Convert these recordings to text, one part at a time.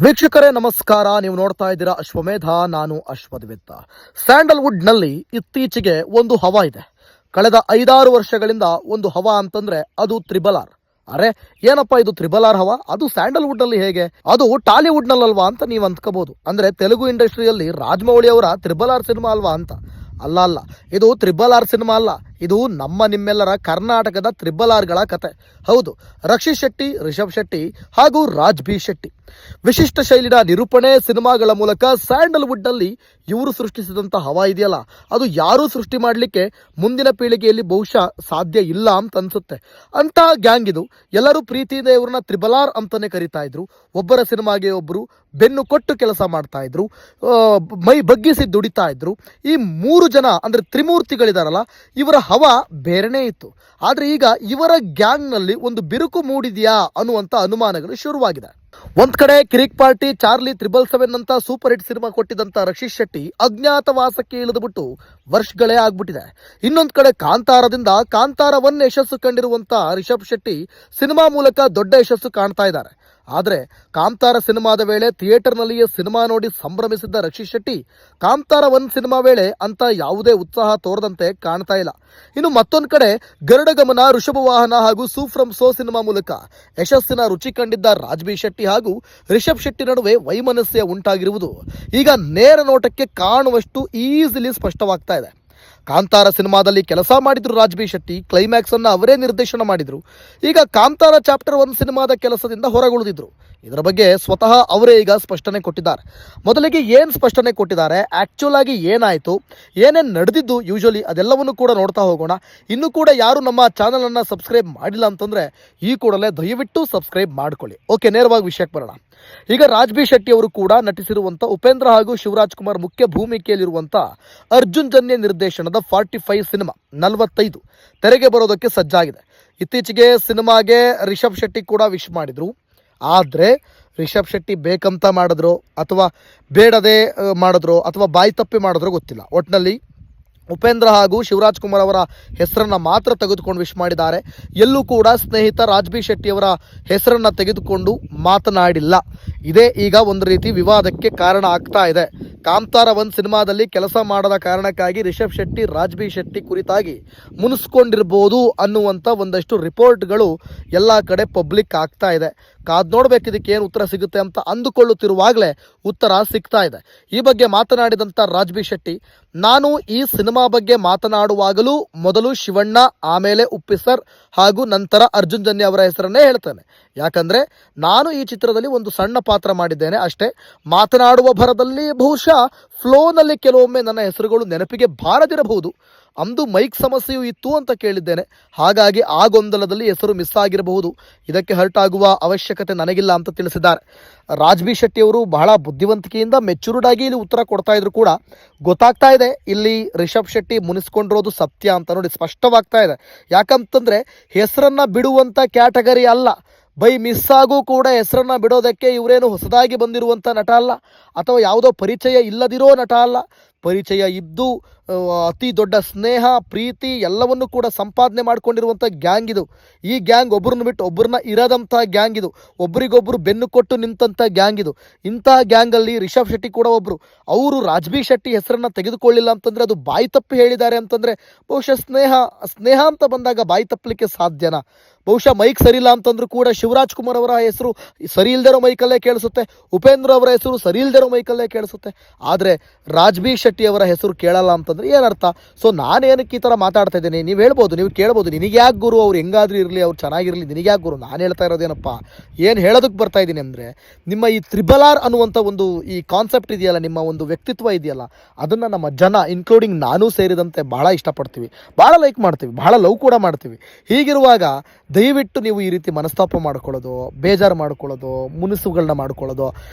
ವೀಕ್ಷಕರೇ ನಮಸ್ಕಾರ. ನೀವು ನೋಡ್ತಾ ಇದ್ದೀರಾ ಅಶ್ವಮೇಧ. ನಾನು ಅಶ್ವದ್ವಿತ್ತ. ಸ್ಯಾಂಡಲ್ವುಡ್ ನಲ್ಲಿ ಇತ್ತೀಚೆಗೆ ಒಂದು ಹವಾ ಇದೆ. ಕಳೆದ 5-6 ವರ್ಷಗಳಿಂದ ಒಂದು ಹವಾ ಅಂತಂದ್ರೆ ಅದು ತ್ರಿಬಲ್ ಆರ್. ಅರೆ ಏನಪ್ಪಾ ಇದು ತ್ರಿಬಲ್ ಆರ್ ಹವಾ? ಅದು ಸ್ಯಾಂಡಲ್ವುಡ್ ನಲ್ಲಿ ಹೇಗೆ? ಅದು ಟಾಲಿವುಡ್ ನಲ್ಲಲ್ವಾ ಅಂತ ನೀವು ಅಂದ್ಕೋಬಹುದು. ಅಂದ್ರೆ ತೆಲುಗು ಇಂಡಸ್ಟ್ರಿಯಲ್ಲಿ ರಾಜಮೌಳಿ ಅವರ ತ್ರಿಬಲ್ ಆರ್ ಸಿನಿಮಾ ಅಲ್ವಾ ಅಂತ. ಅಲ್ಲ ಅಲ್ಲ, ಇದು ತ್ರಿಬಲ್ ಆರ್ ಸಿನಿಮಾ ಅಲ್ಲ. ಇದು ನಿಮ್ಮೆಲ್ಲರ ಕರ್ನಾಟಕದ ತ್ರಿಬಲ್ ಆರ್ಗಳ ಕತೆ. ಹೌದು, ರಕ್ಷಿತ್ ಶೆಟ್ಟಿ, ರಿಷಬ್ ಶೆಟ್ಟಿ ಹಾಗೂ ರಾಜ್ ಬಿ ಶೆಟ್ಟಿ ವಿಶಿಷ್ಟ ಶೈಲಿನ ನಿರೂಪಣೆ ಸಿನಿಮಾಗಳ ಮೂಲಕ ಸ್ಯಾಂಡಲ್ವುಡ್ ನಲ್ಲಿ ಇವರು ಸೃಷ್ಟಿಸಿದಂತ ಹವಾ ಇದೆಯಲ್ಲ, ಅದು ಯಾರೂ ಸೃಷ್ಟಿ ಮಾಡಲಿಕ್ಕೆ ಮುಂದಿನ ಪೀಳಿಗೆಯಲ್ಲಿ ಬಹುಶಃ ಸಾಧ್ಯ ಇಲ್ಲ ಅಂತ ಅನ್ಸುತ್ತೆ. ಅಂತಹ ಗ್ಯಾಂಗ್ ಇದು. ಎಲ್ಲರೂ ಪ್ರೀತಿಯಿಂದ ಇವ್ರನ್ನ ತ್ರಿಬಲ್ ಆರ್ ಅಂತಾನೆ ಕರಿತಾ ಇದ್ರು. ಒಬ್ಬರ ಸಿನಿಮಾಗೆ ಒಬ್ಬರು ಬೆನ್ನು ಕೊಟ್ಟು ಕೆಲಸ ಮಾಡ್ತಾ ಇದ್ರು, ಮೈ ಬಗ್ಗಿಸಿ ದುಡಿತಾ ಇದ್ರು. ಈ 3 ಜನ ಅಂದ್ರೆ ತ್ರಿಮೂರ್ತಿಗಳಿದಾರಲ್ಲ, ಇವರ ಹವಾ ಬೇರೆನೇ ಇತ್ತು. ಆದ್ರೆ ಈಗ ಇವರ ಗ್ಯಾಂಗ್ ನಲ್ಲಿ ಒಂದು ಬಿರುಕು ಮೂಡಿದೆಯಾ ಅನ್ನುವಂತ ಅನುಮಾನಗಳು ಶುರುವಾಗಿದೆ. ಒಂದ್ ಕಡೆ ಕಿರಿಕ್ ಪಾರ್ಟಿ, ಚಾರ್ಲಿ, 777 ಅಂತ ಸೂಪರ್ ಹಿಟ್ ಸಿನಿಮಾ ಕೊಟ್ಟಿದ್ದಂತ ರಕ್ಷಿತ್ ಶೆಟ್ಟಿ ಅಜ್ಞಾತವಾಸಕ್ಕೆ ಇಳಿದುಬಿಟ್ಟು ವರ್ಷಗಳೇ ಆಗ್ಬಿಟ್ಟಿದೆ. ಇನ್ನೊಂದ್ ಕಡೆ ಕಾಂತಾರದಿಂದ ಕಾಂತಾರ 1 ಯಶಸ್ಸು ಕಂಡಿರುವಂತ ರಿಷಬ್ ಶೆಟ್ಟಿ ಸಿನಿಮಾ ಮೂಲಕ ದೊಡ್ಡ ಯಶಸ್ಸು ಕಾಣ್ತಾ ಇದ್ದಾರೆ. ಆದರೆ ಕಾಂತಾರ ಸಿನಿಮಾದ ವೇಳೆ ಥಿಯೇಟರ್ನಲ್ಲಿಯೇ ಸಿನಿಮಾ ನೋಡಿ ಸಂಭ್ರಮಿಸಿದ್ದ ರಕ್ಷಿತ್ ಶೆಟ್ಟಿ ಕಾಂತಾರ 1 ಸಿನಿಮಾ ವೇಳೆ ಅಂತ ಯಾವುದೇ ಉತ್ಸಾಹ ತೋರದಂತೆ ಕಾಣ್ತಾ ಇಲ್ಲ. ಇನ್ನು ಮತ್ತೊಂದು ಕಡೆ ಗರುಡ ಗಮನ, ಋಷಭ ವಾಹನ ಹಾಗೂ ಸೂ ಫ್ರಮ್ ಸೋ ಸಿನಿಮಾ ಮೂಲಕ ಯಶಸ್ಸಿನ ರುಚಿ ಕಂಡಿದ್ದ ರಾಜ್ ಬಿ ಶೆಟ್ಟಿ ಹಾಗೂ ರಿಷಬ್ ಶೆಟ್ಟಿ ನಡುವೆ ವೈಮನಸ್ಯ ಉಂಟಾಗಿರುವುದು ಈಗ ನೇರ ನೋಟಕ್ಕೆ ಕಾಣುವಷ್ಟು ಈಸಿಲಿ ಸ್ಪಷ್ಟವಾಗ್ತಾ ಇದೆ. ಕಾಂತಾರ ಸಿನಿಮಾದಲ್ಲಿ ಕೆಲಸ ಮಾಡಿದ್ರು ರಾಜ್ ಬಿ ಶೆಟ್ಟಿ, ಕ್ಲೈಮ್ಯಾಕ್ಸ್ ಅನ್ನು ಅವರೇ ನಿರ್ದೇಶನ ಮಾಡಿದ್ರು. ಈಗ ಕಾಂತಾರ ಚಾಪ್ಟರ್ 1 ಸಿನಿಮಾದ ಕೆಲಸದಿಂದ ಹೊರಗುಳಿದಿದ್ರು. ಇದರ ಬಗ್ಗೆ ಸ್ವತಃ ಅವರೇ ಈಗ ಸ್ಪಷ್ಟನೆ ಕೊಟ್ಟಿದ್ದಾರೆ. ಮೊದಲಿಗೆ ಏನು ಸ್ಪಷ್ಟನೆ ಕೊಟ್ಟಿದ್ದಾರೆ, ಆಕ್ಚುಲ್ ಆಗಿ ಏನಾಯಿತು, ಏನೇನು ನಡೆದಿದ್ದು, ಯೂಶಲಿ ಅದೆಲ್ಲವನ್ನು ಕೂಡ ನೋಡ್ತಾ ಹೋಗೋಣ. ಇನ್ನೂ ಕೂಡ ಯಾರು ನಮ್ಮ ಚಾನಲ್ ಅನ್ನು ಸಬ್ಸ್ಕ್ರೈಬ್ ಮಾಡಿಲ್ಲ ಅಂತಂದ್ರೆ ಈ ಕೂಡಲೇ ದಯವಿಟ್ಟು ಸಬ್ಸ್ಕ್ರೈಬ್ ಮಾಡ್ಕೊಳ್ಳಿ. ಓಕೆ, ನೇರವಾಗಿ ವಿಷಯಕ್ಕೆ ಬರೋಣ. ಈಗ ರಾಜ್ ಬಿ ಶೆಟ್ಟಿ ಅವರು ಕೂಡ ನಟಿಸಿರುವಂಥ ಉಪೇಂದ್ರ ಹಾಗೂ ಶಿವರಾಜ್ ಕುಮಾರ್ ಮುಖ್ಯ ಭೂಮಿಕೆಯಲ್ಲಿರುವಂಥ ಅರ್ಜುನ್ ಜನ್ಯ ನಿರ್ದೇಶನದ 45 ಸಿನಿಮಾ 45 ತೆರೆಗೆ ಬರೋದಕ್ಕೆ ಸಜ್ಜಾಗಿದೆ. ಇತ್ತೀಚೆಗೆ ಸಿನಿಮಾಗೆ ರಿಷಬ್ ಶೆಟ್ಟಿ ಕೂಡ ವಿಶ್ ಮಾಡಿದ್ರು. ಆದರೆ ರಿಷಬ್ ಶೆಟ್ಟಿ ಬೇಕಂತ ಮಾಡಿದ್ರು ಅಥವಾ ಬೇಡದೆ ಮಾಡಿದ್ರು ಅಥವಾ ಬಾಯಿ ತಪ್ಪಿ ಮಾಡಿದ್ರು ಗೊತ್ತಿಲ್ಲ. ಒಟ್ಟಿನಲ್ಲಿ ಉಪೇಂದ್ರ ಹಾಗೂ ಶಿವರಾಜ್ ಕುಮಾರ್ ಅವರ ಹೆಸರನ್ನು ಮಾತ್ರ ತೆಗೆದುಕೊಂಡು ವಿಶ್ ಮಾಡಿದ್ದಾರೆ. ಎಲ್ಲೂ ಕೂಡ ಸ್ನೇಹಿತ ರಾಜ್ ಬಿ ಶೆಟ್ಟಿಯವರ ಹೆಸರನ್ನು ತೆಗೆದುಕೊಂಡು ಮಾತನಾಡಿಲ್ಲ. ಇದೇ ಈಗ ಒಂದು ರೀತಿ ವಿವಾದಕ್ಕೆ ಕಾರಣ ಆಗ್ತಾ ಇದೆ. ಕಾಂತಾರ 1 ಸಿನಿಮಾದಲ್ಲಿ ಕೆಲಸ ಮಾಡದ ಕಾರಣಕ್ಕಾಗಿ ರಿಷಬ್ ಶೆಟ್ಟಿ ರಾಜ್ ಬಿ ಶೆಟ್ಟಿ ಕುರಿತಾಗಿ ಮುನಿಸ್ಕೊಂಡಿರ್ಬೋದು ಅನ್ನುವಂಥ ಒಂದಷ್ಟು ರಿಪೋರ್ಟ್ಗಳು ಎಲ್ಲ ಕಡೆ ಪಬ್ಲಿಕ್ ಆಗ್ತಾ ಇದೆ. ಕಾದ್ ನೋಡ್ಬೇಕು ಇದಕ್ಕೆ ಏನು ಉತ್ತರ ಸಿಗುತ್ತೆ ಅಂತ ಅಂದುಕೊಳ್ಳುತ್ತಿರುವಾಗಲೇ ಉತ್ತರ ಸಿಗ್ತಾ ಇದೆ. ಈ ಬಗ್ಗೆ ಮಾತನಾಡಿದಂಥ ರಾಜ್ ಬಿ ಶೆಟ್ಟಿ, ನಾನು ಈ ಸಿನಿಮಾ ಬಗ್ಗೆ ಮಾತನಾಡುವಾಗಲೂ ಮೊದಲು ಶಿವಣ್ಣ, ಆಮೇಲೆ ಉಪ್ಪಿ ಸರ್ ಹಾಗೂ ನಂತರ ಅರ್ಜುನ್ ಜನ್ಯ ಅವರ ಹೆಸರನ್ನೇ ಹೇಳ್ತೇನೆ. ಯಾಕಂದರೆ ನಾನು ಈ ಚಿತ್ರದಲ್ಲಿ ಒಂದು ಸಣ್ಣ ಪಾತ್ರ ಮಾಡಿದ್ದೇನೆ ಅಷ್ಟೇ. ಮಾತನಾಡುವ ಭರದಲ್ಲಿ ಬಹುಶಃ ಫ್ಲೋನಲ್ಲಿ ಕೆಲವೊಮ್ಮೆ ನನ್ನ ಹೆಸರುಗಳು ನೆನಪಿಗೆ ಬಾರದಿರಬಹುದು. ಅಂದು ಮೈಕ್ ಸಮಸ್ಯೆಯೂ ಇತ್ತು ಅಂತ ಕೇಳಿದ್ದೇನೆ. ಹಾಗಾಗಿ ಆ ಗೊಂದಲದಲ್ಲಿ ಹೆಸರು ಮಿಸ್ ಆಗಿರಬಹುದು. ಇದಕ್ಕೆ ಹರ್ಟ್ ಆಗುವ ಅವಶ್ಯಕತೆ ನನಗಿಲ್ಲ ಅಂತ ತಿಳಿಸಿದ್ದಾರೆ. ರಾಜ್ ಬಿ ಶೆಟ್ಟಿ ಅವರು ಬಹಳ ಬುದ್ಧಿವಂತಿಕೆಯಿಂದ ಮೆಚೂರ್ಡ್ ಆಗಿ ಇಲ್ಲಿ ಉತ್ತರ ಕೊಡ್ತಾ ಇದ್ರು ಕೂಡ ಗೊತ್ತಾಗ್ತಾ ಇದೆ ಇಲ್ಲಿ ರಿಷಬ್ ಶೆಟ್ಟಿ ಮುನಿಸ್ಕೊಂಡಿರೋದು ಸತ್ಯ ಅಂತ. ನೋಡಿ, ಸ್ಪಷ್ಟವಾಗ್ತಾ ಇದೆ. ಯಾಕಂತಂದರೆ ಹೆಸರನ್ನು ಬಿಡುವಂಥ ಕ್ಯಾಟಗರಿ ಅಲ್ಲ. ಬೈ ಮಿಸ್ ಆಗೂ ಕೂಡ ಹೆಸರನ್ನು ಬಿಡೋದಕ್ಕೆ ಇವರೇನು ಹೊಸದಾಗಿ ಬಂದಿರುವಂಥ ನಟ ಅಲ್ಲ, ಅಥವಾ ಯಾವುದೋ ಪರಿಚಯ ಇಲ್ಲದಿರೋ ನಟ ಅಲ್ಲ. ಪರಿಚಯ ಇದ್ದು ಅತಿ ದೊಡ್ಡ ಸ್ನೇಹ, ಪ್ರೀತಿ ಎಲ್ಲವನ್ನು ಕೂಡ ಸಂಪಾದನೆ ಮಾಡ್ಕೊಂಡಿರುವಂಥ ಗ್ಯಾಂಗ್ ಇದು. ಈ ಗ್ಯಾಂಗ್ ಒಬ್ಬರನ್ನ ಬಿಟ್ಟು ಒಬ್ಬರನ್ನ ಇರದಂಥ ಗ್ಯಾಂಗ್ ಇದು. ಒಬ್ಬರಿಗೊಬ್ಬರು ಬೆನ್ನು ಕೊಟ್ಟು ನಿಂತಂಥ ಗ್ಯಾಂಗ್ ಇದು. ಇಂತಹ ಗ್ಯಾಂಗಲ್ಲಿ ರಿಷಬ್ ಶೆಟ್ಟಿ ಕೂಡ ಒಬ್ಬರು. ಅವರು ರಾಜ್ ಬಿ ಶೆಟ್ಟಿ ಹೆಸರನ್ನು ತೆಗೆದುಕೊಳ್ಳಿಲ್ಲ ಅಂತಂದರೆ ಅದು ಬಾಯಿ ತಪ್ಪಿ ಹೇಳಿದ್ದಾರೆ ಅಂತಂದರೆ ಬಹುಶಃ ಸ್ನೇಹ ಅಂತ ಬಂದಾಗ ಬಾಯಿ ತಪ್ಪಲಿಕ್ಕೆ ಸಾಧ್ಯನಾ? ಬಹುಶಃ ಮೈಕ್ ಸರಿ ಇಲ್ಲ ಅಂತಂದ್ರೂ ಕೂಡ ಶಿವರಾಜ್ ಕುಮಾರ್ ಅವರ ಹೆಸರು ಸರಿ ಇಲ್ದಿರೋ ಮೈಕಲ್ಲೇ ಕೇಳಿಸುತ್ತೆ, ಉಪೇಂದ್ರ ಅವರ ಹೆಸರು ಸರಿ ಇಲ್ದಿರೋ ಮೈಕಲ್ಲೇ ಕೇಳಿಸುತ್ತೆ. ಆದರೆ ರಾಜ್ ಬಿ ಶೆಟ್ಟಿ ಅವರ ಹೆಸರು ಕೇಳಲ್ಲ ಅಂತಂದ್ರೆ ಏನರ್ಥ? ಸೊ ನಾನೇನಕ್ಕೆ ಈ ಥರ ಮಾತಾಡ್ತಾ ಇದ್ದೀನಿ? ನೀವು ಹೇಳ್ಬೋದು, ನೀವು ಕೇಳ್ಬೋದು, ನಿನಗೆ ಯಾಕೆ ಗುರು, ಅವ್ರು ಹೆಂಗಾದ್ರೂ ಇರಲಿ, ಅವ್ರು ಚೆನ್ನಾಗಿರಲಿ, ನಿನಗೆ ಯಾಕೆ ಗುರು? ನಾನು ಹೇಳ್ತಾ ಇರೋದೇನಪ್ಪ, ಏನು ಹೇಳೋದಕ್ಕೆ ಬರ್ತಾ ಇದ್ದೀನಿ ಅಂದರೆ, ನಿಮ್ಮ ಈ ತ್ರಿಬಲ್ ಆರ್ ಅನ್ನುವಂಥ ಒಂದು ಈ ಕಾನ್ಸೆಪ್ಟ್ ಇದೆಯಲ್ಲ, ನಿಮ್ಮ ಒಂದು ವ್ಯಕ್ತಿತ್ವ ಇದೆಯಲ್ಲ, ಅದನ್ನು ನಮ್ಮ ಜನ ಇನ್ಕ್ಲೂಡಿಂಗ್ ನಾನು ಸೇರಿದಂತೆ ಬಹಳ ಇಷ್ಟಪಡ್ತೀವಿ, ಭಾಳ ಲೈಕ್ ಮಾಡ್ತೀವಿ, ಭಾಳ ಲವ್ ಕೂಡ ಮಾಡ್ತೀವಿ. ಹೀಗಿರುವಾಗ ದಯವಿಟ್ಟು ನೀವು ಈ ರೀತಿ ಮನಸ್ತಾಪ ಮಾಡ್ಕೊಳ್ಳೋದು, ಬೇಜಾರು ಮಾಡ್ಕೊಳ್ಳೋದು, ಮುನಿಸುಗಳನ್ನ ಮಾಡ್ಕೊಳ್ಳೋದು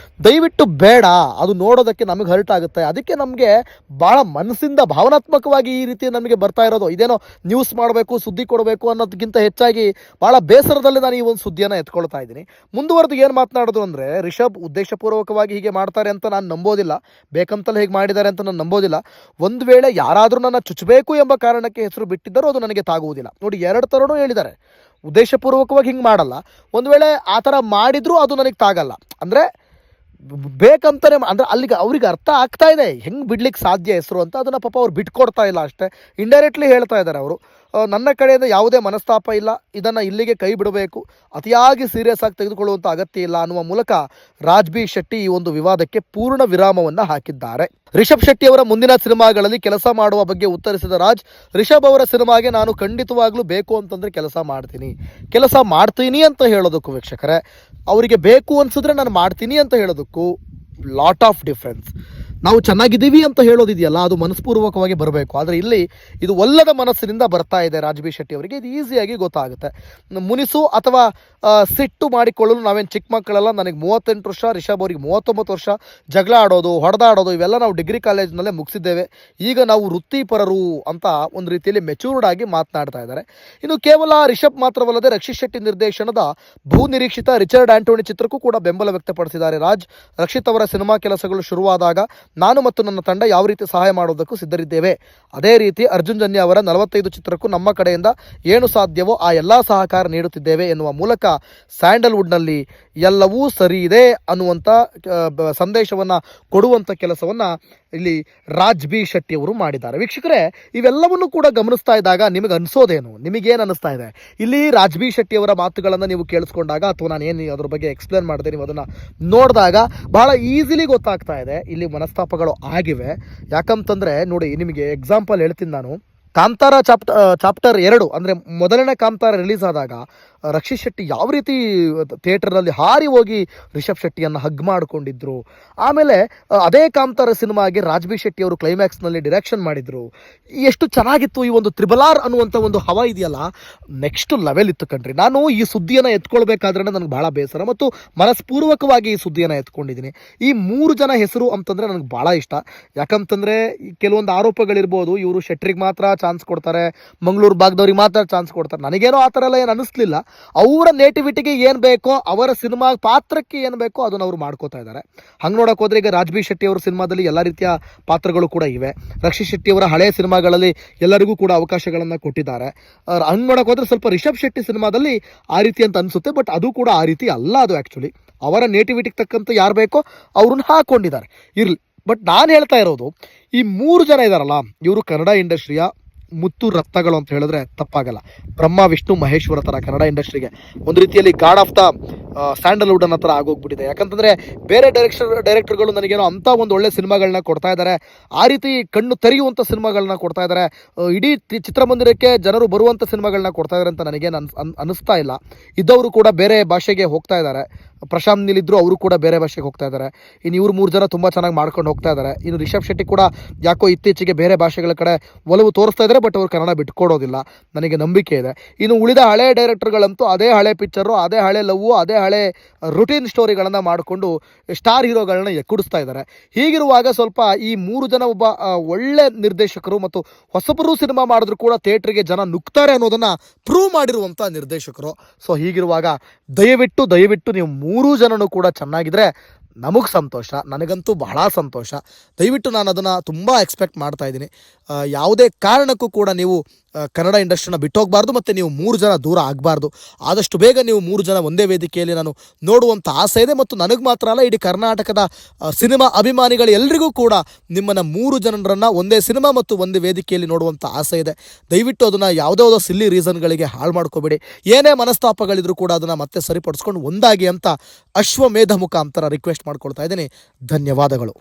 ದಯವಿಟ್ಟು ಬೇಡ. ಅದು ನೋಡೋದಕ್ಕೆ ನಮಗೆ ಹರ್ಟ್ ಆಗುತ್ತೆ. ಅದಕ್ಕೆ ನಮಗೆ ಭಾಳ ಮನಸ್ಸಿಂದ ಭಾವನಾತ್ಮಕವಾಗಿ ಈ ರೀತಿ ನಮಗೆ ಬರ್ತಾ ಇರೋದು. ಇದೇನೋ ನ್ಯೂಸ್ ಮಾಡಬೇಕು, ಸುದ್ದಿ ಕೊಡಬೇಕು ಅನ್ನೋದಕ್ಕಿಂತ ಹೆಚ್ಚಾಗಿ ಭಾಳ ಬೇಸರದಲ್ಲಿ ನಾನು ಈ ಒಂದು ಸುದ್ದಿಯನ್ನು ಎತ್ಕೊಳ್ತಾ ಇದ್ದೀನಿ. ಮುಂದುವರೆದು ಏನು ಮಾತನಾಡೋದು ಅಂದರೆ, ರಿಷಬ್ ಉದ್ದೇಶಪೂರ್ವಕವಾಗಿ ಹೀಗೆ ಮಾಡ್ತಾರೆ ಅಂತ ನಾನು ನಂಬೋದಿಲ್ಲ, ಬೇಕಂತಲೇ ಹೇಗೆ ಮಾಡಿದ್ದಾರೆ ಅಂತ ನಾನು ನಂಬೋದಿಲ್ಲ. ಒಂದು ವೇಳೆ ಯಾರಾದರೂ ನನ್ನ ಚುಚ್ಚಬೇಕು ಎಂಬ ಕಾರಣಕ್ಕೆ ಹೆಸರು ಬಿಟ್ಟಿದ್ದರೂ ಅದು ನನಗೆ ತಾಗುವುದಿಲ್ಲ. ನೋಡಿ, 2 ಥರನೂ ಹೇಳಿದ್ದಾರೆ. ಉದ್ದೇಶಪೂರ್ವಕವಾಗಿ ಹಿಂಗೆ ಮಾಡಲ್ಲ, ಒಂದು ವೇಳೆ ಆ ಥರ ಮಾಡಿದರೂ ಅದು ನನಗೆ ತಾಗಲ್ಲ. ಅಂದರೆ ಬೇಕಂತಾನೆ ಅಂದರೆ ಅಲ್ಲಿಗೆ ಅವ್ರಿಗೆ ಅರ್ಥ ಆಗ್ತಾ ಇದೆ ಹೆಂಗೆ ಬಿಡ್ಲಿಕ್ಕೆ ಸಾಧ್ಯ ಹೆಸರು ಅಂತ. ಅದನ್ನು ಪಾಪ ಅವ್ರು ಬಿಟ್ಕೊಡ್ತಾ ಇಲ್ಲ ಅಷ್ಟೇ, ಇಂಡೈರೆಕ್ಟ್ಲಿ ಹೇಳ್ತಾ ಇದ್ದಾರೆ ಅವರು. ನನ್ನ ಕಡೆಯಿಂದ ಯಾವುದೇ ಮನಸ್ತಾಪ ಇಲ್ಲ, ಇದನ್ನು ಇಲ್ಲಿಗೆ ಕೈ ಬಿಡಬೇಕು, ಅತಿಯಾಗಿ ಸೀರಿಯಸ್ ಆಗಿ ತೆಗೆದುಕೊಳ್ಳುವಂಥ ಅಗತ್ಯ ಇಲ್ಲ ಅನ್ನುವ ಮೂಲಕ ರಾಜ್ ಬಿ ಶೆಟ್ಟಿ ಈ ಒಂದು ವಿವಾದಕ್ಕೆ ಪೂರ್ಣ ವಿರಾಮವನ್ನು ಹಾಕಿದ್ದಾರೆ. ರಿಷಬ್ ಶೆಟ್ಟಿ ಅವರ ಮುಂದಿನ ಸಿನಿಮಾಗಳಲ್ಲಿ ಕೆಲಸ ಮಾಡುವ ಬಗ್ಗೆ ಉತ್ತರಿಸಿದ ರಾಜ್, ರಿಷಬ್ ಅವರ ಸಿನಿಮಾಗೆ ನಾನು ಖಂಡಿತವಾಗ್ಲೂ ಬೇಕು ಅಂತಂದರೆ ಕೆಲಸ ಮಾಡ್ತೀನಿ ಅಂತ ಹೇಳೋದಕ್ಕೂ ವೀಕ್ಷಕರೇ, ಅವರಿಗೆ ಬೇಕು ಅನ್ಸಿದ್ರೆ ನಾನು ಮಾಡ್ತೀನಿ ಅಂತ ಹೇಳೋದಕ್ಕೂ ಲಾಟ್ ಆಫ್ ಡಿಫ್ರೆನ್ಸ್. ನಾವು ಚೆನ್ನಾಗಿದ್ದೀವಿ ಅಂತ ಹೇಳೋದಿದೆಯಲ್ಲ, ಅದು ಮನಸ್ಪೂರ್ವಕವಾಗಿ ಬರಬೇಕು. ಆದರೆ ಇಲ್ಲಿ ಇದು ಒಲ್ಲದ ಮನಸ್ಸಿನಿಂದ ಬರ್ತಾ ಇದೆ ರಾಜ್ ಬಿ ಶೆಟ್ಟಿ ಅವರಿಗೆ, ಇದು ಈಸಿಯಾಗಿ ಗೊತ್ತಾಗುತ್ತೆ. ಮುನಿಸು ಅಥವಾ ಸಿಟ್ಟು ಮಾಡಿಕೊಳ್ಳಲು ನಾವೇನು ಚಿಕ್ಕ ಮಕ್ಕಳೆಲ್ಲ. ನನಗೆ 38 ವರ್ಷ, ರಿಷಬ್ ಅವರಿಗೆ 39 ವರ್ಷ. ಜಗಳ ಆಡೋದು, ಹೊಡೆದಾಡೋದು ಇವೆಲ್ಲ ನಾವು ಡಿಗ್ರಿ ಕಾಲೇಜ್ನಲ್ಲೇ ಮುಗಿಸಿದ್ದೇವೆ. ಈಗ ನಾವು ವೃತ್ತಿಪರರು ಅಂತ ಒಂದು ರೀತಿಯಲ್ಲಿ ಮೆಚೂರ್ಡ್ ಆಗಿ ಮಾತನಾಡ್ತಾ ಇದ್ದಾರೆ. ಇನ್ನು ಕೇವಲ ರಿಷಬ್ ಮಾತ್ರವಲ್ಲದೆ ರಕ್ಷಿತ್ ಶೆಟ್ಟಿ ನಿರ್ದೇಶನದ ಬಹು ನಿರೀಕ್ಷಿತ ರಿಚರ್ಡ್ ಆಂಟೋನಿ ಚಿತ್ರಕ್ಕೂ ಕೂಡ ಬೆಂಬಲ ವ್ಯಕ್ತಪಡಿಸಿದ್ದಾರೆ ರಾಜ್. ರಕ್ಷಿತ್ ಅವರ ಸಿನಿಮಾ ಕೆಲಸಗಳು ಶುರುವಾದಾಗ ನಾನು ಮತ್ತು ನನ್ನ ತಂಡ ಯಾವ ರೀತಿ ಸಹಾಯ ಮಾಡೋದಕ್ಕೂ ಸಿದ್ಧರಿದ್ದೇವೆ. ಅದೇ ರೀತಿ ಅರ್ಜುನ್ ಜನ್ಯ ಅವರ 45 ಚಿತ್ರಕ್ಕೂ ನಮ್ಮ ಕಡೆಯಿಂದ ಏನು ಸಾಧ್ಯವೋ ಆ ಎಲ್ಲ ಸಹಕಾರ ನೀಡುತ್ತಿದ್ದೇವೆ ಎನ್ನುವ ಮೂಲಕ ಸ್ಯಾಂಡಲ್ವುಡ್ನಲ್ಲಿ ಎಲ್ಲವೂ ಸರಿ ಇದೆ ಅನ್ನುವಂಥ ಸಂದೇಶವನ್ನು ಕೊಡುವಂಥ ಕೆಲಸವನ್ನು ಇಲ್ಲಿ ರಾಜ್ ಬಿ ಶೆಟ್ಟಿ ಅವರು ಮಾಡಿದ್ದಾರೆ. ವೀಕ್ಷಕರೇ, ಇವೆಲ್ಲವನ್ನು ಕೂಡ ಗಮನಿಸ್ತಾ ಇದ್ದಾಗ ನಿಮಗೆ ಅನಿಸೋದೇನು, ನಿಮಗೇನು ಅನ್ನಿಸ್ತಾ ಇದೆ? ಇಲ್ಲಿ ರಾಜ್ ಬಿ ಶೆಟ್ಟಿ ಅವರ ಮಾತುಗಳನ್ನು ನೀವು ಕೇಳಿಸ್ಕೊಂಡಾಗ ಅಥವಾ ನಾನು ಏನು ಅದ್ರ ಬಗ್ಗೆ ಎಕ್ಸ್ಪ್ಲೇನ್ ಮಾಡಿದೆ, ನೀವು ಅದನ್ನು ನೋಡಿದಾಗ ಬಹಳ ಈಸಿಲಿ ಗೊತ್ತಾಗ್ತಾ ಇದೆ ಇಲ್ಲಿ ಮನಸ್ತಾಪಗಳು ಆಗಿವೆ. ಯಾಕಂತಂದರೆ ನೋಡಿ, ನಿಮಗೆ ಎಕ್ಸಾಂಪಲ್ ಹೇಳ್ತೀನಿ ನಾನು. ಕಾಂತಾರ ಚಾಪ್ಟರ್ 2 ಅಂದರೆ ಮೊದಲನೇ ಕಾಂತಾರ ರಿಲೀಸ್ ಆದಾಗ ರಕ್ಷಿತ್ ಶೆಟ್ಟಿ ಯಾವ ರೀತಿ ಥಿಯೇಟರ್ನಲ್ಲಿ ಹಾರಿ ಹೋಗಿ ರಿಷಬ್ ಶೆಟ್ಟಿಯನ್ನು ಹಗ್ ಮಾಡಿಕೊಂಡಿದ್ರು. ಆಮೇಲೆ ಅದೇ ಕಾಂತಾರ ಸಿನಿಮಾಗೆ ರಾಜ್ ಬಿ ಶೆಟ್ಟಿ ಅವರು ಕ್ಲೈಮ್ಯಾಕ್ಸ್ನಲ್ಲಿ ಡಿರೆಕ್ಷನ್ ಮಾಡಿದರು. ಎಷ್ಟು ಚೆನ್ನಾಗಿತ್ತು. ಈ ಒಂದು RRR ಅನ್ನುವಂಥ ಒಂದು ಹವಾ ಇದೆಯಲ್ಲ, ನೆಕ್ಸ್ಟ್ ಲೆವೆಲ್ ಇತ್ತು ಕಣ್ರಿ. ನಾನು ಈ ಸುದ್ದಿಯನ್ನು ಎತ್ಕೊಳ್ಬೇಕಾದ್ರೆ ನನಗೆ ಭಾಳ ಬೇಸರ ಮತ್ತು ಮನಸ್ಪೂರ್ವಕವಾಗಿ ಈ ಸುದ್ದಿಯನ್ನು ಎತ್ಕೊಂಡಿದ್ದೀನಿ. ಈ 3 ಜನ ಹೆಸರು ಅಂತಂದರೆ ನನಗೆ ಭಾಳ ಇಷ್ಟ. ಯಾಕಂತಂದರೆ ಕೆಲವೊಂದು ಆರೋಪಗಳಿರ್ಬೋದು, ಇವರು ಶೆಟ್ರಿಗೆ ಮಾತ್ರ ಚಾನ್ಸ್ ಕೊಡ್ತಾರೆ, ಮಂಗಳೂರು ಭಾಗದವ್ರಿಗೆ ಮಾತ್ರ ಚಾನ್ಸ್ ಕೊಡ್ತಾರೆ. ನನಗೇನೋ ಆ ಥರ ಎಲ್ಲ ಏನು ಅನ್ನಿಸ್ಲಿಲ್ಲ. ಅವರ ನೇಟಿವಿಟಿಗೆ ಏನು ಬೇಕೋ, ಅವರ ಸಿನಿಮಾ ಪಾತ್ರಕ್ಕೆ ಏನು ಬೇಕೋ ಅದನ್ನು ಅವರು ಮಾಡ್ಕೋತಾ ಇದ್ದಾರೆ. ಹಂಗೆ ನೋಡೋಕೆ ಹೋದರೆ ಈಗ ರಾಜ್ ಬಿ ಶೆಟ್ಟಿ ಅವರ ಸಿನಿಮಾದಲ್ಲಿ ಎಲ್ಲ ರೀತಿಯ ಪಾತ್ರಗಳು ಕೂಡ ಇವೆ. ರಕ್ಷಿತ್ ಶೆಟ್ಟಿ ಅವರ ಹಳೆಯ ಸಿನಿಮಾಗಳಲ್ಲಿ ಎಲ್ಲರಿಗೂ ಕೂಡ ಅವಕಾಶಗಳನ್ನು ಕೊಟ್ಟಿದ್ದಾರೆ. ಹಂಗೆ ನೋಡೋಕೆ ಹೋದರೆ ಸ್ವಲ್ಪ ರಿಷಬ್ ಶೆಟ್ಟಿ ಸಿನಿಮಾದಲ್ಲಿ ಆ ರೀತಿ ಅಂತ ಅನಿಸುತ್ತೆ, ಬಟ್ ಅದು ಕೂಡ ಆ ರೀತಿ ಅಲ್ಲ. ಅದು ಆ್ಯಕ್ಚುಲಿ ಅವರ ನೇಟಿವಿಟಿಗೆ ತಕ್ಕಂಥ ಯಾರು ಬೇಕೋ ಅವ್ರನ್ನ ಹಾಕ್ಕೊಂಡಿದ್ದಾರೆ, ಇರಲಿ. ಬಟ್ ನಾನು ಹೇಳ್ತಾ ಇರೋದು, ಈ 3 ಜನ ಇದ್ದಾರಲ್ಲ, ಇವರು ಕನ್ನಡ ಇಂಡಸ್ಟ್ರಿಯ ಮುತ್ತು ರತ್ನಗಳು ಅಂತ ಹೇಳಿದ್ರೆ ತಪ್ಪಾಗಲ್ಲ. ಬ್ರಹ್ಮ ವಿಷ್ಣು ಮಹೇಶ್ವರ ಥರ ಕನ್ನಡ ಇಂಡಸ್ಟ್ರಿಗೆ ಒಂದು ರೀತಿಯಲ್ಲಿ ಗಾಡ್ ಆಫ್ ದ ಸ್ಯಾಂಡಲ್ವುಡ್ ಅನ್ನೋ ಥರ ಆಗೋಗ್ಬಿಟ್ಟಿದೆ. ಯಾಕಂತಂದರೆ ಬೇರೆ ಡೈರೆಕ್ಟರ್ಗಳು ನನಗೇನೋ ಅಂಥ ಒಂದು ಒಳ್ಳೆ ಸಿನಿಮಾಗಳನ್ನ ಕೊಡ್ತಾ ಇದ್ದಾರೆ, ಆ ರೀತಿ ಕಣ್ಣು ತೆರೆಯುವಂಥ ಸಿನಿಮಾಗಳನ್ನ ಕೊಡ್ತಾ ಇದ್ದಾರೆ, ಇಡೀ ಚಿತ್ರಮಂದಿರಕ್ಕೆ ಜನರು ಬರುವಂಥ ಸಿನಿಮಾಗಳನ್ನ ಕೊಡ್ತಾ ಇದ್ದಾರೆ ಅಂತ ನನಗೇನು ಅನಿಸ್ತಾ ಇಲ್ಲ. ಇದ್ದವರು ಕೂಡ ಬೇರೆ ಭಾಷೆಗೆ ಹೋಗ್ತಾ ಇದ್ದಾರೆ. ಪ್ರಶಾಂತ್ ನೀಲ್ ಇದ್ದರು, ಅವರು ಕೂಡ ಬೇರೆ ಭಾಷೆಗೆ ಹೋಗ್ತಾ ಇದ್ದಾರೆ. ಇನ್ನು ಇವರು 3 ಜನ ತುಂಬ ಚೆನ್ನಾಗಿ ಮಾಡ್ಕೊಂಡು ಹೋಗ್ತಾ ಇದ್ದಾರೆ. ಇನ್ನು ರಿಷಬ್ ಶೆಟ್ಟಿ ಕೂಡ ಯಾಕೋ ಇತ್ತೀಚೆಗೆ ಬೇರೆ ಭಾಷೆಗಳ ಕಡೆ ಒಲವು ತೋರಿಸ್ತಾ ಇದ್ದಾರೆ, ಬಟ್ ಅವರು ಕನ್ನಡ ಬಿಟ್ಕೊಡೋದಿಲ್ಲ, ನನಗೆ ನಂಬಿಕೆ ಇದೆ. ಇನ್ನು ಉಳಿದ ಹಳೆ ಡೈರೆಕ್ಟರ್ಗಳಂತೂ ಅದೇ ಹಳೆ ಪಿಕ್ಚರು, ಅದೇ ಹಳೆ ಲವ್ವು, ಅದೇ ಹಳೆ ರುಟೀನ್ ಸ್ಟೋರಿಗಳನ್ನು ಮಾಡಿಕೊಂಡು ಸ್ಟಾರ್ ಹೀರೋಗಳನ್ನ ಎಕ್ಕುಡಿಸ್ತಾ ಇದ್ದಾರೆ. ಹೀಗಿರುವಾಗ ಸ್ವಲ್ಪ ಈ 3 ಜನ ಒಬ್ಬ ಒಳ್ಳೆ ನಿರ್ದೇಶಕರು ಮತ್ತು ಹೊಸಬರು ಸಿನಿಮಾ ಮಾಡಿದ್ರು ಕೂಡ ಥಿಯೇಟ್ರಿಗೆ ಜನ ನುಗ್ತಾರೆ ಅನ್ನೋದನ್ನು ಪ್ರೂವ್ ಮಾಡಿರುವಂಥ ನಿರ್ದೇಶಕರು. ಸೊ ಹೀಗಿರುವಾಗ ದಯವಿಟ್ಟು ನೀವು 3 ಜನನೂ ಕೂಡ ಚೆನ್ನಾಗಿದ್ರೆ ನಮಗೆ ಸಂತೋಷ, ನನಗಂತೂ ಬಹಳ ಸಂತೋಷ. ದಯವಿಟ್ಟು ನಾನು ಅದನ್ನು ತುಂಬ ಎಕ್ಸ್ಪೆಕ್ಟ್ ಮಾಡ್ತಾ ಇದ್ದೀನಿ. ಯಾವುದೇ ಕಾರಣಕ್ಕೂ ಕೂಡ ನೀವು ಕನ್ನಡ ಇಂಡಸ್ಟ್ರಿನ ಬಿಟ್ಟೋಗಬಾರ್ದು ಮತ್ತು ನೀವು 3 ಜನ ದೂರ ಆಗಬಾರ್ದು. ಆದಷ್ಟು ಬೇಗ ನೀವು 3 ಜನ ಒಂದೇ ವೇದಿಕೆಯಲ್ಲಿ ನಾನು ನೋಡುವಂಥ ಆಸೆ ಇದೆ. ಮತ್ತು ನನಗೆ ಮಾತ್ರ ಅಲ್ಲ, ಇಡೀ ಕರ್ನಾಟಕದ ಸಿನಿಮಾ ಅಭಿಮಾನಿಗಳು ಎಲ್ರಿಗೂ ಕೂಡ ನಿಮ್ಮನ್ನು 3 ಜನರನ್ನು ಒಂದೇ ಸಿನಿಮಾ ಮತ್ತು ಒಂದೇ ವೇದಿಕೆಯಲ್ಲಿ ನೋಡುವಂಥ ಆಸೆ ಇದೆ. ದಯವಿಟ್ಟು ಅದನ್ನು ಯಾವುದೋ ಸಿಲ್ಲಿ ರೀಸನ್ಗಳಿಗೆ ಹಾಳು ಮಾಡ್ಕೋಬೇಡಿ. ಏನೇ ಮನಸ್ತಾಪಗಳಿದ್ರೂ ಕೂಡ ಅದನ್ನು ಮತ್ತೆ ಸರಿಪಡಿಸ್ಕೊಂಡು ಒಂದಾಗಿ ಅಂತ ಅಶ್ವಮೇಧ ಮುಖಾಂತರ ರಿಕ್ವೆಸ್ಟ್ ಮಾಡ್ಕೊಳ್ತಾ ಇದ್ದೀನಿ. ಧನ್ಯವಾದಗಳು.